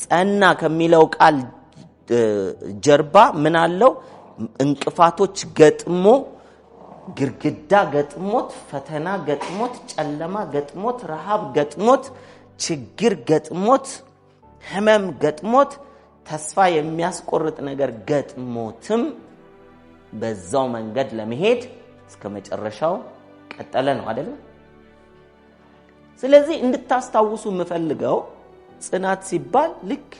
ጸና ከሚለው ቃል ጀርባ ምን አለው? እንቅፋቶች ገጥሞ ግርግዳ ገጥሞት ፈተና ገጥሞት ጨለማ ገጥሞት ረሃብ ገጥሞት ችግር ገጥሞት ህመም ገጥሞት ተስፋ የሚያስቆርጥ ነገር ገጥሞትም በዛው መንገድ ለመሄድ እስከ መጨረሻው ቀጠለ ነው አይደል? ስለዚህ እንድታስታውሱ የምፈልገው ጽናት ሲባል ልክ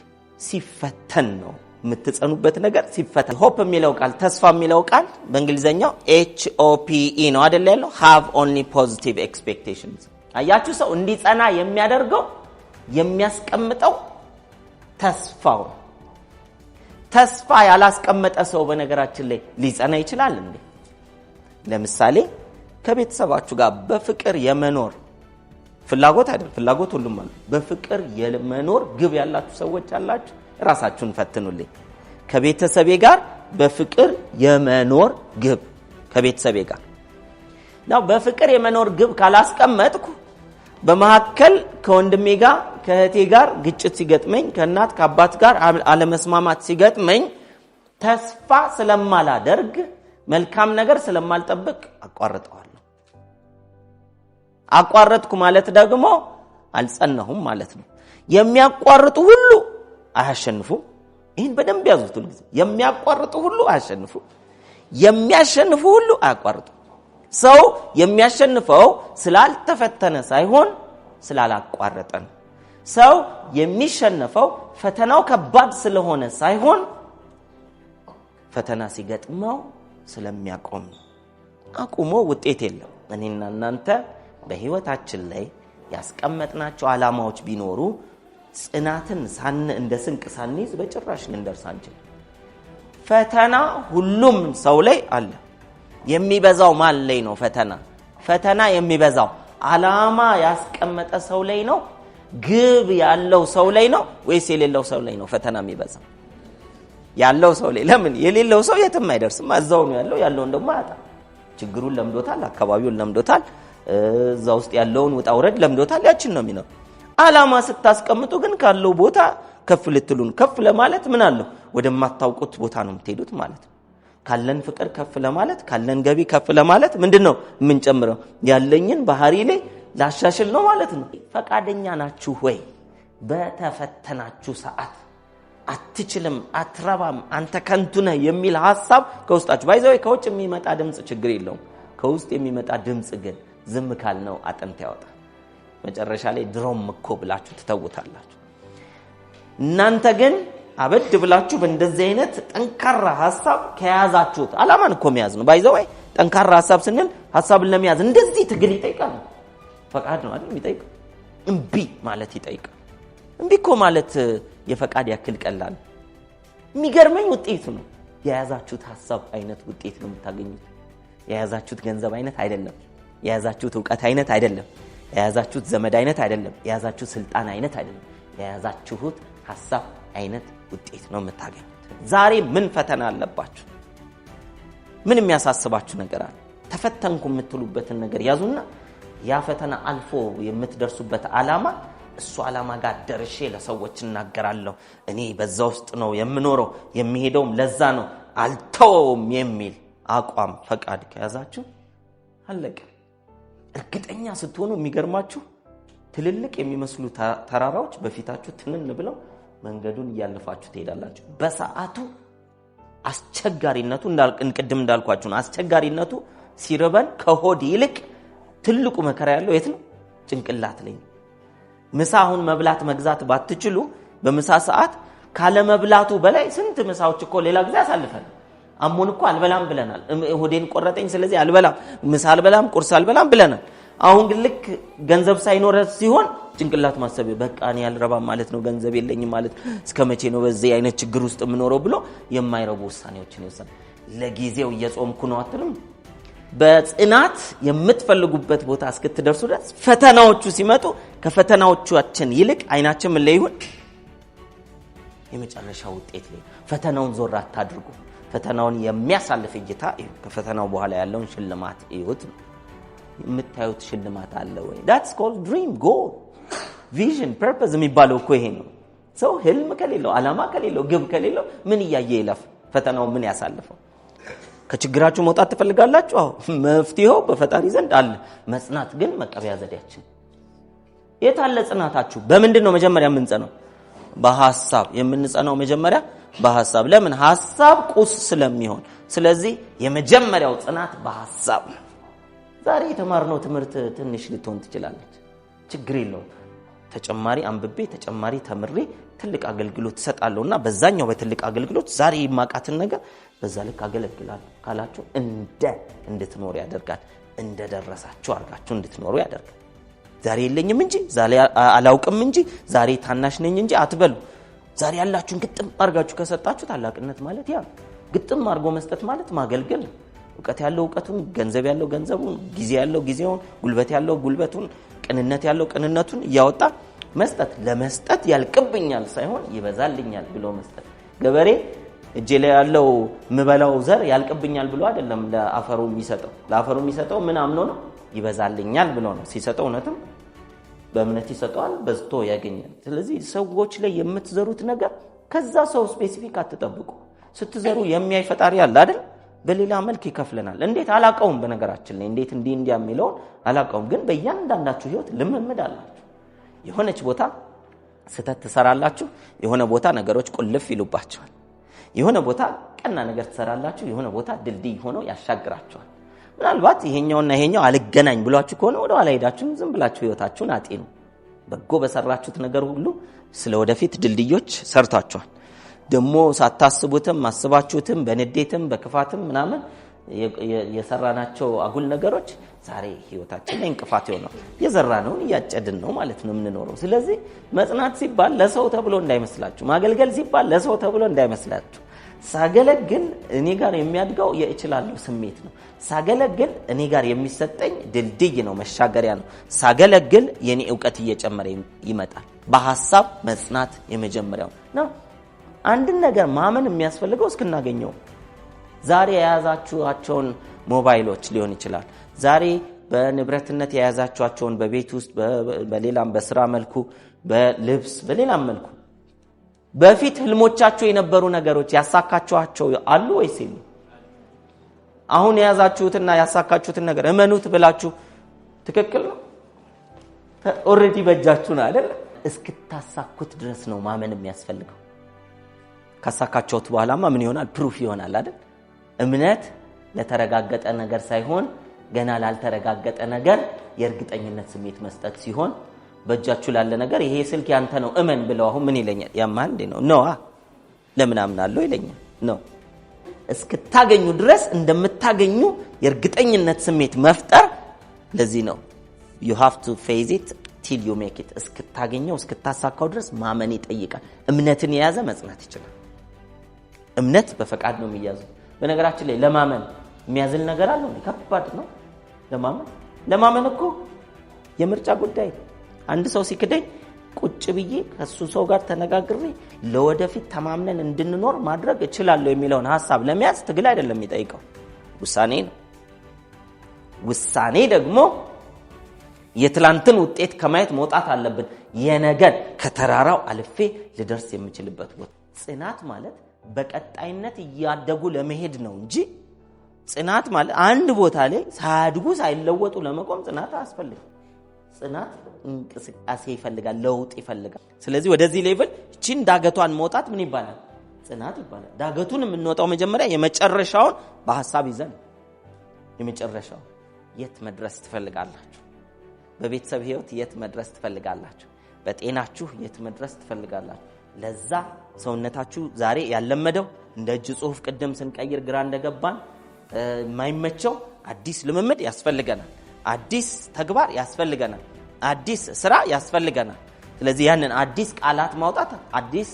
ሲፈተን ነው የምትጸኑበት ነገር ሲፈተን hope የሚለው ቃል ተስፋ የሚለው ቃል በእንግሊዘኛው HOPE ነው አይደል ያለው have only positive expectations አያችሁ ሰው እንዲጸና የሚያደርገው የሚያስቀምጠው ተስፋው ተስፋ ያላስቀመጠ ሰው በነገራችን ላይ ሊጸና ይችላል እንዴ? ለምሳሌ ከቤተሰባችሁ ጋር በፍቅር የመኖር ፍላጎት አይደል ፍላጎት ሁሉም አለ በፍቅር የመኖር ግብ ያላችሁ ሰዎች አላችሁ ራሳችሁን ፈትኑልኝ ከቤተሰቤ ጋር በፍቅር የመኖር ግብ ከቤተሰቤ ጋር ነው በፍቅር የመኖር ግብ ካላስቀመጥኩ በመሐከል ከወንድሜ ጋር ከእህቴ ጋር ግጭት ሲገጥመኝ ከእናት ከአባት ጋር አለመስማማት ሲገጥመኝ ተስፋ ስለማላደርግ መልካም ነገር ስለማልጠብቅ አቋረጥኩ ማለት ደግሞ አልጸናሁም ማለት ነው የሚያቋርጡ ሁሉ አያሸንፉም ይሄን በደንብ ያዙት ሁሉ የሚያቋርጡ ሁሉ አያሸንፉም የሚያሸንፉ ሁሉ አያቋርጡ ሰው የሚያሸንፈው ስላልተፈተነ ሳይሆን ስላላቋረጠ ነው ሰው የሚሸነፈው ፈተናው ከባድ ስለሆነ ሳይሆን ፈተና ሲገጥመው ስለሚያቆም አቁሞ ውጤት የለም እኔና እናንተ በህይወታችን ላይ ያስቀመጥናቸው ዓላማዎች ቢኖሩ ጽናትን እንደ ስንቅ ሳንይዝ በጭራሽ ልንደርስ አንችልም ፈተና ሁሉም ሰው ላይ አለ የሚበዛው ማን ላይ ነው ፈተና የሚበዛው ዓላማ ያስቀመጠ ሰው ላይ ነው ግብ ያለው ሰው ላይ ነው ወይስ የሌለው ሰው ላይ ነው ፈተና የሚበዛው ያለው ሰው ላይ ለምን የሌለው ሰው የትም አይደርስም አዛው ነው ያለው ደግሞ ያጣ ችግሩን ለምዶታል አካባቢውን ለምዶታል እዛ ውስጥ ያለውን ወጣውረድ ለምዶታል ያችን ነው የሚለው ዓላማ ስታስቀምጡ ግን ካለው ቦታ ከፍ ልትሉን ከፍ ለማለት ምን አለው ወደማታውቁት ቦታ ነው የምትሄዱት ማለት ነው ካለን ፍቅር ከፍ ለማለት ካለን ገቢ ከፍ ለማለት ምንድነው ምን ጨምረው ያለኝን ባህሪ ላይ ላሻሽል ነው ማለት ነው ፈቃደኛ ናችሁ ወይ በተፈተናችሁ ሰዓት አትችልም አትረባም አንተ ከንቱ ነህ የሚል ሐሳብ ከውስጣችሁ ባይዘው ከውጭ የሚመጣ ድምጽ ችግር የለውም ከውስጥ የሚመጣ ድምጽ ግን ዝም ካልነው አጥንት ያወጣል መጨረሻ ላይ ድሮም እኮ ብላችሁ ትተውታላችሁ እናንተ ግን አበድ ብላችሁ በእንደዚህ አይነት ጠንካራ ሐሳብ ከያዛችሁት ዓላማን እኮ መያዝ ነው ባይዘው ጠንካራ ሐሳብ ስንል ሐሳብን ለመያዝ እንደዚህ ትግል ይጠይቃል ፈቃድ ነው አይደል የሚጠይቀው እምቢ ማለት ይጠይቃል እምቢ እኮ ማለት የፈቃድ ያክል ቀላል የሚገርመኝ ውጤት ነው የያዛችሁት ሐሳብ አይነት ውጤት ነው የምታገኙት የያዛችሁት ገንዘብ አይነት አይደለም የያዛችሁት ዕውቀት አይነት አይደለም የያዛችሁት ዘመድ አይነት አይደለም የያዛችሁት ስልጣን አይነት አይደለም የያዛችሁት ሐሳብ አይነት ውጤት ነው የምታገኙት ዛሬ ምን ፈተና አለባችሁ ምን የሚያሳስባችሁ ነገር አለ ተፈተንኩ የምትሉበትን ነገር ያዙና ያ ፈተና አልፎ የምትደርሱበት ዓላማ እሱ ዓላማ ጋር ደርሼ ለሰዎች እናገራለሁ እኔ በዛ ውስጥ ነው የምኖረው የሚሄደውም ለዛ ነው አልተወውም የሚል አቋም ፈቃድ ከያዛችሁ አለቀ እርግጠኛ ስትሆኑ የሚገርማችሁ ትልልቅ የሚመስሉ ተራራዎች በፊታችሁ ትንን ብለው መንገዱን ያለፋችሁ ትሄዳላችሁ በሰዓቱ አስቸጋሪነቱ እንቅድም እንዳልኳችሁ ነው አስቸጋሪነቱ ሲረበን ከሆድ ይልቅ ትልቁ መከራ ያለው የት ነው ጭንቅላት ላይ ምሳውን መብላት መግዛት ባትችሉ በምሳ ሰዓት ካለ መብላቱ በላይ ስንት ምሳዎች እኮ ሌላ ጊዜ አሳልፈን አሞን እኮ አልበላም ብለናል ሆዴን ቆረጠኝ ስለዚህ አልበላም ምሳ አልበላም ቁርስ አልበላም ብለናል አሁን ግን ልክ ገንዘብ ሳይኖር ሲሆን ጭንቅላት ማሰብ በቃ እኔ አልረባም ማለት ነው ገንዘብ የለኝም ማለት እስከመቼ ነው በዚህ አይነት ችግር ውስጥ ምኖረው ብሎ የማይረቡ ውሳኔዎችን ይወሰን ለጊዜው እየጾምኩ ነው አትልም በጽናት የምትፈልጉበት ቦታ እስክትደርሱ ድረስ ፈተናዎቹ ሲመጡ ከፈተናዎቻችን ይልቅ አይናችን ምን ላይ ይሁን የመጨረሻው ውጤት ላይ ፈተናውን ዞር አታድርጉ ፈተናውን የሚያሳልፍ እይታ ከፈተናው በኋላ ያለውን ሽልማት እዩት የምታዩት ሽልማት አለ ወይ that's called dream goal vision purpose የሚባለው እኮ ይሄ ነው ሰው ህልም ከሌለው ዓላማ ከሌለው ግብ ከሌለው ምን እያየ ይለፍ? ፈተናው ምን ያሳልፈው? ከችግራችሁ መውጣት ትፈልጋላችሁ? አዎ መፍትሄው በፈጣሪ ዘንድ አለ። መጽናት ግን መቀበያ ዘዴያችን። የት አለ ጽናታችሁ? በምንድን ነው መጀመሪያ የምንጸነው? በሐሳብ የምንጸነው መጀመሪያ በሐሳብ። ለምን? ሐሳብ ቁስ ስለሚሆን። ስለዚህ የመጀመሪያው ጽናት በሐሳብ። ዛሬ የተማርነው ትምህርት ትንሽ ልትሆን ትችላለች፣ ችግር የለውም። ተጨማሪ አንብቤ ተጨማሪ ተምሬ ትልቅ አገልግሎት እሰጣለሁና በዛኛው በትልቅ አገልግሎት ዛሬ የማቃትን ነገር በዛ ልክ አገለግላለሁ ካላችሁ እንድትኖሩ ያደርጋል። እንደደረሳችሁ አርጋችሁ እንድትኖሩ ያደርጋል። ዛሬ የለኝም እንጂ ዛሬ አላውቅም እንጂ ዛሬ ታናሽ ነኝ እንጂ አትበሉ። ዛሬ ያላችሁን ግጥም አርጋችሁ ከሰጣችሁ ታላቅነት ማለት ያ ግጥም አርጎ መስጠት ማለት ማገልገል ነው። ዕውቀት ያለው ዕውቀቱን፣ ገንዘብ ያለው ገንዘቡን፣ ጊዜ ያለው ጊዜውን፣ ጉልበት ያለው ጉልበቱን፣ ቅንነት ያለው ቅንነቱን እያወጣ መስጠት። ለመስጠት ያልቅብኛል ሳይሆን ይበዛልኛል ብሎ መስጠት። ገበሬ እጄ ላይ ያለው ምበላው ዘር ያልቅብኛል ብሎ አይደለም ለአፈሩ የሚሰጠው። ለአፈሩ የሚሰጠው ምን አምኖ ነው? ይበዛልኛል ብሎ ነው። ሲሰጠው እውነትም በእምነት ይሰጠዋል፣ በዝቶ ያገኛል። ስለዚህ ሰዎች ላይ የምትዘሩት ነገር ከዛ ሰው ስፔሲፊክ አትጠብቁ። ስትዘሩ የሚያይ ፈጣሪ አለ አይደል? በሌላ መልክ ይከፍለናል። እንዴት አላቀውም። በነገራችን ላይ እንዴት እንዲያ የሚለውን አላቀውም። ግን በእያንዳንዳችሁ ህይወት ልምምድ አላችሁ። የሆነች ቦታ ስተት ትሰራላችሁ፣ የሆነ ቦታ ነገሮች ቁልፍ ይሉባቸዋል። የሆነ ቦታ ቀና ነገር ትሰራላችሁ፣ የሆነ ቦታ ድልድይ ሆኖ ያሻግራችኋል። ምናልባት ይሄኛውና ይሄኛው አልገናኝ ብሏችሁ ከሆነ ወደ ኋላ ሄዳችሁ ዝም ብላችሁ ህይወታችሁን አጤኑ። በጎ በሰራችሁት ነገር ሁሉ ስለወደፊት ድልድዮች ሰርታችኋል። ደሞ ሳታስቡትም አስባችሁትም በንዴትም በክፋትም ምናምን የሰራናቸው አጉል ነገሮች ዛሬ ህይወታችን ላይ እንቅፋት ይሆናል። የዘራነውን እያጨድን ነው ማለት ነው የምንኖረው። ስለዚህ መጽናት ሲባል ለሰው ተብሎ እንዳይመስላችሁ፣ ማገልገል ሲባል ለሰው ተብሎ እንዳይመስላችሁ። ሳገለግል እኔ ጋር የሚያድገው የእችላለሁ ስሜት ነው። ሳገለግል እኔ ጋር የሚሰጠኝ ድልድይ ነው፣ መሻገሪያ ነው። ሳገለግል የኔ ዕውቀት እየጨመረ ይመጣል። በሐሳብ መጽናት የመጀመሪያው ነው። አንድን ነገር ማመን የሚያስፈልገው እስክናገኘው። ዛሬ የያዛችኋቸውን ሞባይሎች ሊሆን ይችላል፣ ዛሬ በንብረትነት የያዛችኋቸውን በቤት ውስጥ በሌላም በስራ መልኩ በልብስ በሌላም መልኩ በፊት ህልሞቻችሁ የነበሩ ነገሮች ያሳካችኋቸው አሉ ወይስ የሉ? አሁን የያዛችሁትና ያሳካችሁትን ነገር እመኑት ብላችሁ ትክክል ነው። ኦሬዲ በእጃችሁ ነው አይደል? እስክታሳኩት ድረስ ነው ማመን የሚያስፈልገው። ካሳካችሁት በኋላማ ምን ይሆናል? ፕሩፍ ይሆናል አይደል? እምነት ለተረጋገጠ ነገር ሳይሆን ገና ላልተረጋገጠ ነገር የእርግጠኝነት ስሜት መስጠት ሲሆን በእጃችሁ ላለ ነገር ይሄ ስልክ ያንተ ነው እመን ብለው አሁን ምን ይለኛል? ያማል እንዴ ነው ነው ለምን አምናለሁ ይለኛል ነው። እስክታገኙ ድረስ እንደምታገኙ የእርግጠኝነት ስሜት መፍጠር። ለዚህ ነው you have to face it till you make it። እስክታገኘው እስክታሳካው ድረስ ማመን ይጠይቃል። እምነትን የያዘ መጽናት ይችላል። እምነት በፈቃድ ነው የሚያዘው። በነገራችን ላይ ለማመን የሚያዝል ነገር አለ ነው። ከባድ ነው ለማመን እኮ የምርጫ ጉዳይ። አንድ ሰው ሲክደኝ ቁጭ ብዬ ከሱ ሰው ጋር ተነጋግሬ ለወደፊት ተማምነን እንድንኖር ማድረግ እችላለሁ የሚለውን ሐሳብ ለመያዝ ትግል አይደለም የሚጠይቀው፣ ውሳኔ ነው። ውሳኔ ደግሞ የትላንትን ውጤት ከማየት መውጣት አለብን። የነገን ከተራራው አልፌ ልደርስ የምችልበት ቦታ። ጽናት ማለት በቀጣይነት እያደጉ ለመሄድ ነው እንጂ ጽናት ማለት አንድ ቦታ ላይ ሳያድጉ ሳይለወጡ ለመቆም ጽናት አያስፈልግም። ጽናት እንቅስቃሴ ይፈልጋል፣ ለውጥ ይፈልጋል። ስለዚህ ወደዚህ ሌቭል እቺን ዳገቷን መውጣት ምን ይባላል? ጽናት ይባላል። ዳገቱን የምንወጣው መጀመሪያ የመጨረሻውን በሐሳብ ይዘን የመጨረሻው የት መድረስ ትፈልጋላችሁ? በቤተሰብ ህይወት የት መድረስ ትፈልጋላችሁ? በጤናችሁ የት መድረስ ትፈልጋላችሁ? ለዛ ሰውነታችሁ ዛሬ ያለመደው እንደ እጅ ጽሁፍ ቅድም ስንቀይር ግራ እንደገባን የማይመቸው አዲስ ልምምድ ያስፈልገናል። አዲስ ተግባር ያስፈልገናል። አዲስ ስራ ያስፈልገናል። ስለዚህ ያንን አዲስ ቃላት ማውጣት፣ አዲስ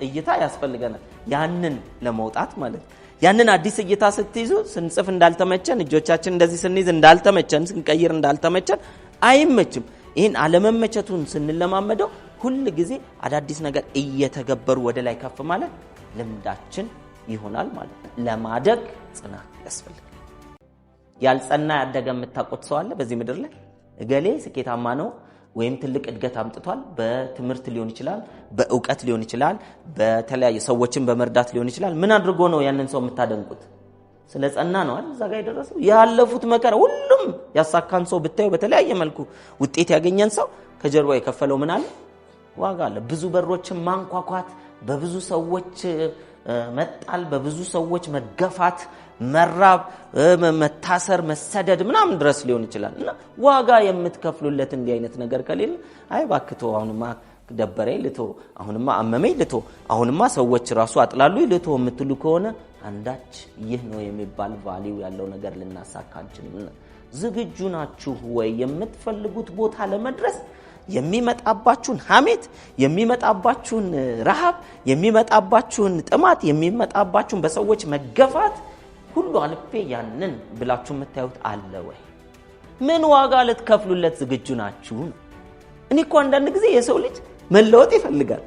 እይታ ያስፈልገናል። ያንን ለመውጣት ማለት ያንን አዲስ እይታ ስትይዙ ስንጽፍ እንዳልተመቸን፣ እጆቻችን እንደዚህ ስንይዝ እንዳልተመቸን፣ ስንቀይር እንዳልተመቸን አይመችም። ይህን አለመመቸቱን ስንለማመደው ሁል ጊዜ አዳዲስ ነገር እየተገበሩ ወደ ላይ ከፍ ማለት ልምዳችን ይሆናል ማለት ነው። ለማደግ ጽናት ያስፈልጋል። ያልጸና ያደገ የምታውቁት ሰው አለ በዚህ ምድር ላይ? እገሌ ስኬታማ ነው ወይም ትልቅ እድገት አምጥቷል በትምህርት ሊሆን ይችላል በእውቀት ሊሆን ይችላል በተለያየ ሰዎችን በመርዳት ሊሆን ይችላል ምን አድርጎ ነው ያንን ሰው የምታደንቁት ስለጸና ነው አይደል እዛ ጋር የደረሰው ያለፉት መከራ ሁሉም ያሳካን ሰው ብታዩ በተለያየ መልኩ ውጤት ያገኘን ሰው ከጀርባው የከፈለው ምን አለ ዋጋ አለ ብዙ በሮችን ማንኳኳት በብዙ ሰዎች መጣል በብዙ ሰዎች መገፋት መራብ መታሰር መሰደድ ምናምን ድረስ ሊሆን ይችላል እና ዋጋ የምትከፍሉለት እንዲህ አይነት ነገር ከሌለ አይ ባክቶ አሁንማ ደበረኝ ልቶ አሁንማ አመመኝ ልቶ አሁንማ ሰዎች ራሱ አጥላሉ ልቶ የምትሉ ከሆነ አንዳች ይህ ነው የሚባል ቫልዩ ያለው ነገር ልናሳካ አንችልም ዝግጁ ናችሁ ወይ የምትፈልጉት ቦታ ለመድረስ የሚመጣባችሁን ሐሜት የሚመጣባችሁን ረሃብ የሚመጣባችሁን ጥማት የሚመጣባችሁን በሰዎች መገፋት ሁሉ አልፌ ያንን ብላችሁ የምታዩት አለ ወይ ምን ዋጋ ልትከፍሉለት ዝግጁ ናችሁ እኔ እኮ አንዳንድ ጊዜ የሰው ልጅ መለወጥ ይፈልጋል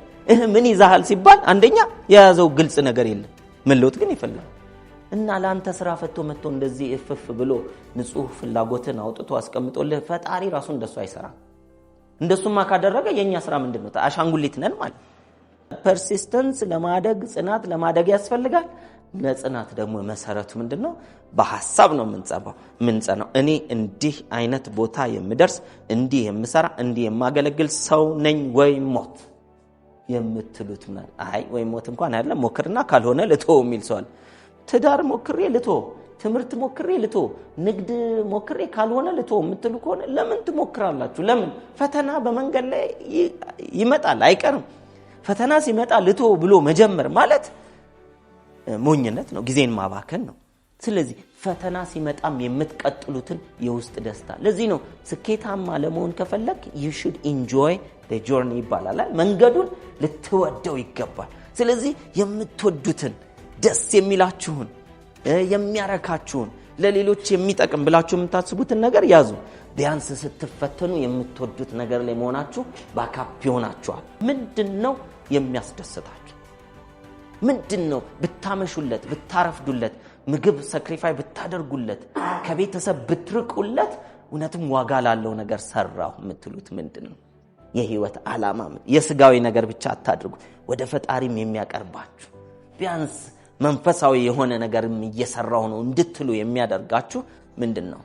ምን ይዛሃል ሲባል አንደኛ የያዘው ግልጽ ነገር የለም መለወጥ ግን ይፈልጋል እና ላንተ ስራ ፈቶ መጥቶ እንደዚህ እፍፍ ብሎ ንጹህ ፍላጎትን አውጥቶ አስቀምጦልህ ፈጣሪ ራሱ እንደሱ አይሰራም እንደሱማ ካደረገ የኛ ስራ ምንድነው አሻንጉሊት ነን ማለት ፐርሲስተንስ ለማደግ ጽናት ለማደግ ያስፈልጋል ለጽናት ደግሞ መሰረቱ ምንድነው በሐሳብ ነው ምንጸናው እኔ እንዲህ አይነት ቦታ የምደርስ እንዲህ የምሰራ እንዲህ የማገለግል ሰው ነኝ ወይ ሞት የምትሉት ማለት አይ ወይ ሞት እንኳን አይደለም ሞክርና ካልሆነ ልቶ የሚል ሰው ትዳር ሞክሬ ልቶ ትምህርት ሞክሬ ልቶ ንግድ ሞክሬ ካልሆነ ልቶ የምትሉ ከሆነ ለምን ትሞክራላችሁ ለምን ፈተና በመንገድ ላይ ይመጣል አይቀርም ፈተና ሲመጣ ልቶ ብሎ መጀመር ማለት ሞኝነት ነው ጊዜን ማባከን ነው ስለዚህ ፈተና ሲመጣም የምትቀጥሉትን የውስጥ ደስታ ለዚህ ነው ስኬታማ ለመሆን ከፈለክ you should enjoy the journey ይባላል መንገዱን ልትወደው ይገባል ስለዚህ የምትወዱትን ደስ የሚላችሁን የሚያረካችሁን ለሌሎች የሚጠቅም ብላችሁ የምታስቡትን ነገር ያዙ ቢያንስ ስትፈተኑ የምትወዱት ነገር ላይ መሆናችሁ ባካፕ ይሆናችኋል ምንድነው የሚያስደስታችሁ ምንድነው ብታመሹለት ብታረፍዱለት ምግብ ሳክሪፋይ ብታደርጉለት ከቤተሰብ ብትርቁለት እውነትም ዋጋ ላለው ነገር ሰራው የምትሉት ምንድነው የህይወት ዓላማ የስጋዊ ነገር ብቻ አታድርጉ ወደ ፈጣሪም የሚያቀርባችሁ ቢያንስ መንፈሳዊ የሆነ ነገርም እየሰራው ነው እንድትሉ የሚያደርጋችሁ ምንድነው